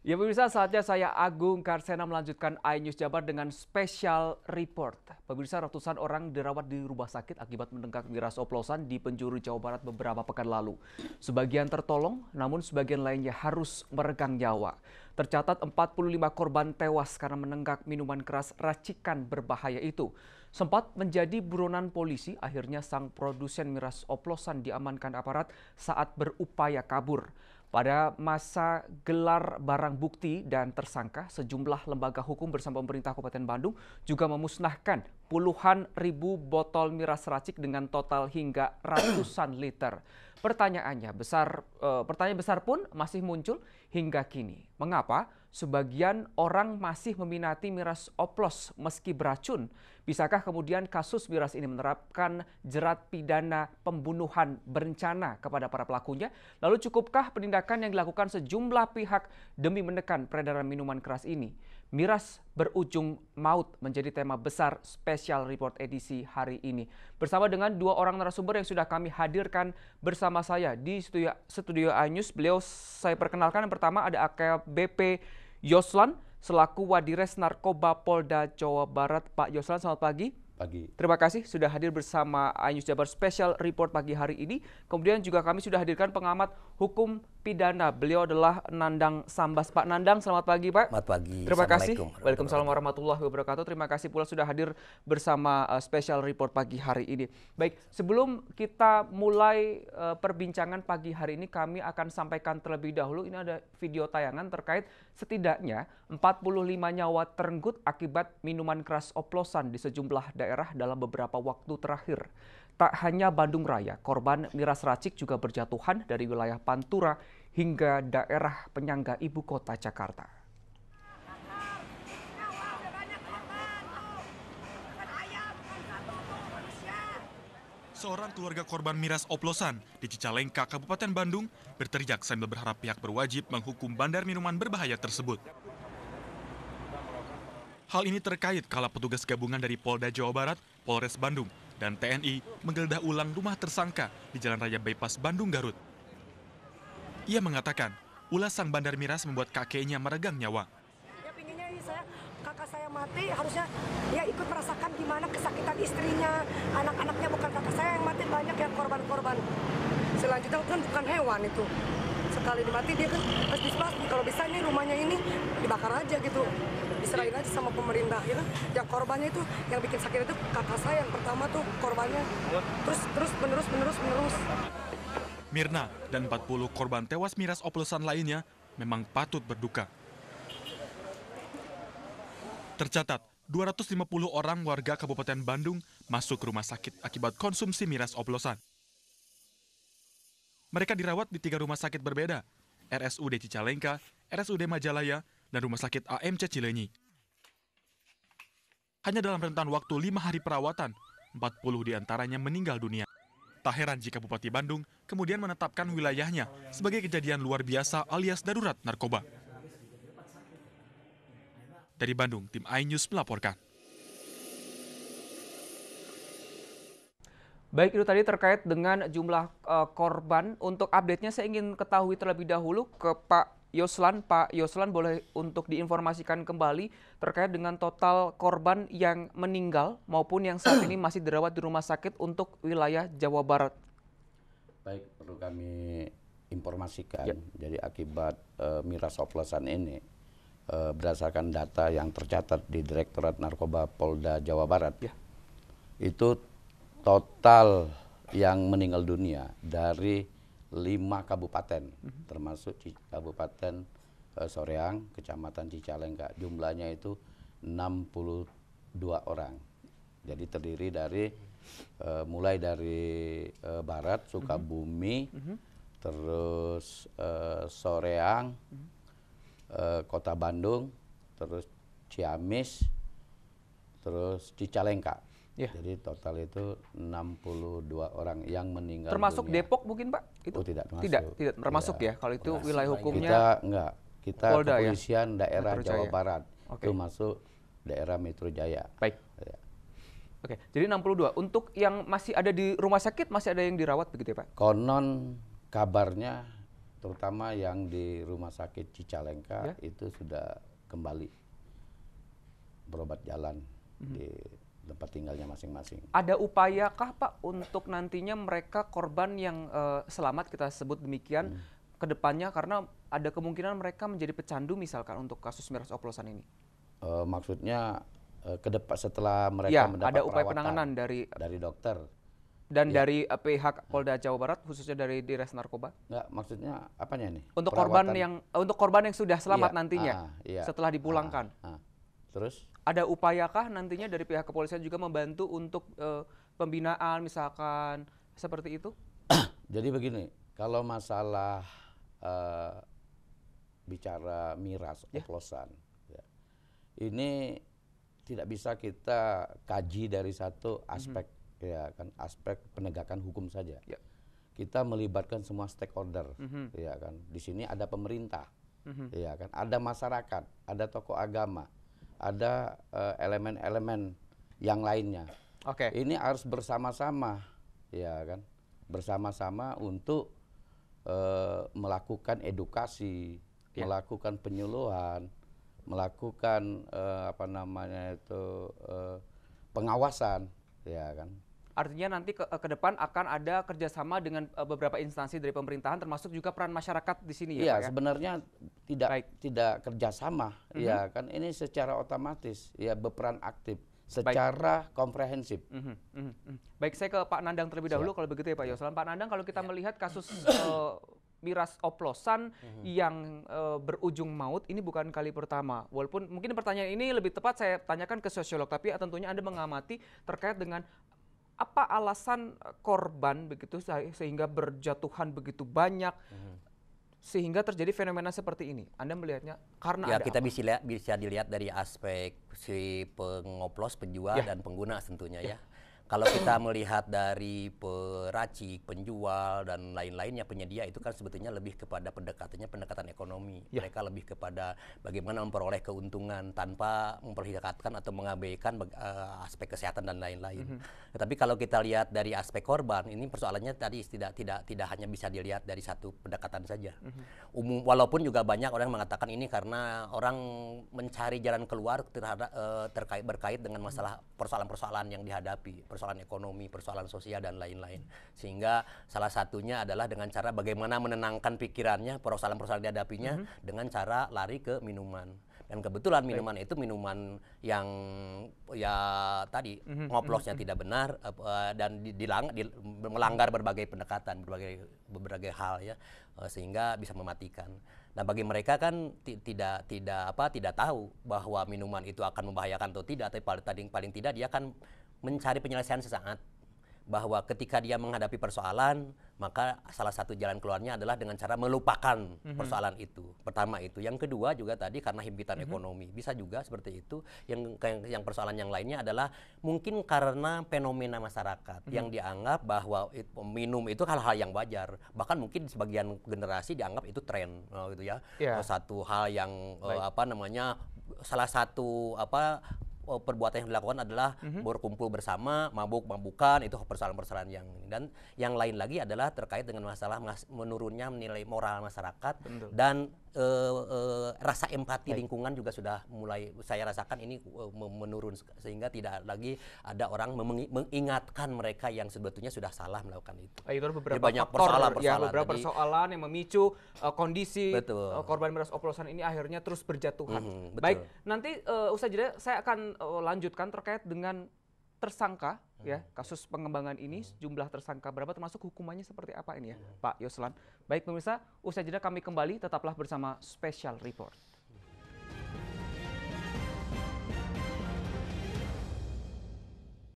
Ya pemirsa, saatnya saya Agung Karsena melanjutkan iNews Jabar dengan special report. Pemirsa, ratusan orang dirawat di rumah sakit akibat menenggak miras oplosan di penjuru Jawa Barat beberapa pekan lalu. Sebagian tertolong, namun sebagian lainnya harus meregang nyawa. Tercatat 45 korban tewas karena menenggak minuman keras racikan berbahaya itu. Sempat menjadi buronan polisi, akhirnya sang produsen miras oplosan diamankan aparat saat berupaya kabur. Pada masa gelar barang bukti dan tersangka, sejumlah lembaga hukum bersama pemerintah Kabupaten Bandung juga memusnahkan puluhan ribu botol miras racik dengan total hingga ratusan liter. Pertanyaan besar pun masih muncul hingga kini. Mengapa sebagian orang masih meminati miras oplos meski beracun? Bisakah kemudian kasus miras ini menerapkan jerat pidana pembunuhan berencana kepada para pelakunya? Lalu cukupkah penindakan yang dilakukan sejumlah pihak demi menekan peredaran minuman keras ini? Miras berujung maut menjadi tema besar Special Report edisi hari ini. Bersama dengan dua orang narasumber yang sudah kami hadirkan bersama saya di studio iNews. Beliau saya perkenalkan, yang pertama ada AKBP Yoslan selaku Wadires Narkoba Polda Jawa Barat. Pak Yoslan, selamat pagi. Pagi. Terima kasih sudah hadir bersama iNews Jabar Special Report pagi hari ini. Kemudian juga kami sudah hadirkan pengamat hukum pidana. Beliau adalah Nandang Sambas. Pak Nandang, selamat pagi Pak. Selamat pagi. Terima kasih. Waalaikumsalam warahmatullahi wabarakatuh. Terima kasih pula sudah hadir bersama Special Report pagi hari ini. Baik, sebelum kita mulai perbincangan pagi hari ini, kami akan sampaikan terlebih dahulu. Ini ada video tayangan terkait setidaknya 45 nyawa terenggut akibat minuman keras oplosan di sejumlah daerah dalam beberapa waktu terakhir. Tak hanya Bandung Raya, korban miras racik juga berjatuhan dari wilayah Pantura hingga daerah penyangga ibu kota Jakarta. Seorang keluarga korban miras oplosan di Cicalengka, Kabupaten Bandung, berteriak sambil berharap pihak berwajib menghukum bandar minuman berbahaya tersebut. Hal ini terkait kala petugas gabungan dari Polda Jawa Barat, Polres Bandung, dan TNI menggeledah ulang rumah tersangka di Jalan Raya Bypass Bandung Garut. Ia mengatakan, ulah sang bandar miras membuat kakeknya meregang nyawa. Ya pinginnya kakak saya mati, harusnya dia ikut merasakan gimana kesakitan istrinya, anak-anaknya, bukan kakak saya yang mati, banyak yang korban-korban. Selanjutnya kan bukan hewan itu. Sekali dimati dia kan harus disebasmi. Kalau bisa ini rumahnya ini dibakar aja gitu. Diserahin aja sama pemerintah ya kan. Yang korbannya itu yang bikin sakit itu kakak saya yang pertama tuh korbannya. Terus menerus. Mirna dan 40 korban tewas miras oplosan lainnya memang patut berduka. Tercatat, 250 orang warga Kabupaten Bandung masuk rumah sakit akibat konsumsi miras oplosan. Mereka dirawat di 3 rumah sakit berbeda, RSUD Cicalengka, RSUD Majalaya, dan Rumah Sakit AMC Cileunyi. Hanya dalam rentan waktu 5 hari perawatan, 40 diantaranya meninggal dunia. Tak heran jika Bupati Bandung kemudian menetapkan wilayahnya sebagai kejadian luar biasa alias darurat narkoba. Dari Bandung, tim iNews melaporkan. Baik, itu tadi terkait dengan jumlah korban. Untuk update-nya saya ingin ketahui terlebih dahulu ke Pak Yoslan. Pak Yoslan, boleh untuk diinformasikan kembali terkait dengan total korban yang meninggal maupun yang saat ini masih dirawat di rumah sakit untuk wilayah Jawa Barat. Baik, perlu kami informasikan. Jadi akibat miras oplosan ini, berdasarkan data yang tercatat di Direktorat Narkoba Polda Jawa Barat, itu total yang meninggal dunia dari 5 kabupaten, termasuk Kabupaten Soreang, Kecamatan Cicalengka. Jumlahnya itu 62 orang. Jadi terdiri dari mulai dari Barat, Sukabumi, terus Soreang, Kota Bandung, terus Ciamis, terus Cicalengka. Jadi total itu 62 orang yang meninggal termasuk dunia. Depok mungkin Pak? Itu? Oh, tidak termasuk. Tidak termasuk ya, kalau itu wilayah hukumnya. Kita enggak, kita Polda, kepolisian daerah Metro Jawa Jaya. Barat. Oke. Itu masuk daerah Metro Jaya. Baik. Ya. Oke, jadi 62. Untuk yang masih ada di rumah sakit, masih ada yang dirawat begitu ya Pak? Konon kabarnya terutama yang di Rumah Sakit Cicalengka itu sudah kembali berobat jalan di tempat tinggalnya masing-masing. Ada upayakah Pak untuk nantinya mereka korban yang selamat, kita sebut demikian, ke depannya karena ada kemungkinan mereka menjadi pecandu misalkan untuk kasus miras oplosan ini? Maksudnya ke depan setelah mereka mendapat ada upaya perawatan penanganan dari dokter dan dari pihak Polda Jawa Barat, khususnya dari Dires Narkoba? Enggak, maksudnya apanya nih? Untuk Perawatan. korban yang sudah selamat Iya, nantinya setelah dipulangkan. Terus? Ada upayakah nantinya dari pihak kepolisian juga membantu untuk pembinaan misalkan seperti itu? Jadi begini, kalau masalah bicara miras oplosan, ini tidak bisa kita kaji dari satu aspek, ya kan, aspek penegakan hukum saja. Kita melibatkan semua stakeholder, ya kan. Di sini ada pemerintah, ya kan, ada masyarakat, ada tokoh agama, ada elemen-elemen yang lainnya. Ini harus bersama-sama, ya kan, bersama-sama untuk melakukan edukasi, melakukan penyuluhan, melakukan pengawasan, ya kan. Artinya nanti ke depan akan ada kerjasama dengan beberapa instansi dari pemerintahan, termasuk juga peran masyarakat di sini ya, Iya, Pak, ya? sebenarnya tidak kerjasama, ya kan. Ini secara otomatis ya berperan aktif, secara komprehensif. Baik, saya ke Pak Nandang terlebih dahulu kalau begitu ya Pak Yoslan. Pak Nandang, kalau kita melihat kasus miras oplosan yang berujung maut ini bukan kali pertama. Walaupun mungkin pertanyaan ini lebih tepat saya tanyakan ke sosiolog, tapi tentunya Anda mengamati terkait dengan apa alasan korban begitu sehingga berjatuhan begitu banyak sehingga terjadi fenomena seperti ini. Anda melihatnya karena ya, ada kita apa? bisa dilihat dari aspek si pengoplos, penjual dan pengguna tentunya ya. Kalau kita melihat dari peracik, penjual dan lain-lainnya, penyedia itu kan sebetulnya lebih kepada pendekatan ekonomi. Mereka lebih kepada bagaimana memperoleh keuntungan tanpa memperhatikan atau mengabaikan aspek kesehatan dan lain-lain. Tetapi kalau kita lihat dari aspek korban, ini persoalannya tadi tidak hanya bisa dilihat dari satu pendekatan saja. Walaupun juga banyak orang mengatakan ini karena orang mencari jalan keluar berkait dengan masalah persoalan-persoalan yang dihadapi. Persoalan ekonomi, persoalan sosial dan lain-lain. Sehingga salah satunya adalah dengan cara bagaimana menenangkan pikirannya, persoalan-persoalan dihadapinya dengan cara lari ke minuman. Dan kebetulan minuman itu minuman yang ya tadi ngoplosnya tidak benar dan melanggar berbagai pendekatan, berbagai hal ya, sehingga bisa mematikan. Nah, bagi mereka kan tidak tahu bahwa minuman itu akan membahayakan atau tidak, tapi paling tidak dia akan mencari penyelesaian sesaat, bahwa ketika dia menghadapi persoalan, maka salah satu jalan keluarnya adalah dengan cara melupakan persoalan itu. Pertama itu. Yang kedua juga tadi karena himpitan ekonomi. Bisa juga seperti itu. Yang persoalan yang lainnya adalah mungkin karena fenomena masyarakat yang dianggap bahwa minum itu hal-hal yang wajar. Bahkan mungkin sebagian generasi dianggap itu tren, gitu ya. Satu hal yang salah satu perbuatan yang dilakukan adalah berkumpul bersama, mabuk-mabukan, itu persoalan-persoalan yang ini. Dan yang lain lagi adalah terkait dengan masalah menurunnya nilai moral masyarakat. Dan rasa empati lingkungan juga sudah mulai saya rasakan ini menurun, sehingga tidak lagi ada orang mengingatkan mereka yang sebetulnya sudah salah melakukan itu. Itu beberapa banyak faktor, beberapa persoalan yang memicu kondisi korban miras oplosan ini akhirnya terus berjatuhan. Baik, nanti usai jeda saya akan lanjutkan terkait dengan tersangka ya, kasus pengembangan ini, jumlah tersangka berapa, termasuk hukumannya seperti apa ini ya, Pak Yoslan. Baik pemirsa, usai jeda kami kembali, tetaplah bersama Special Report.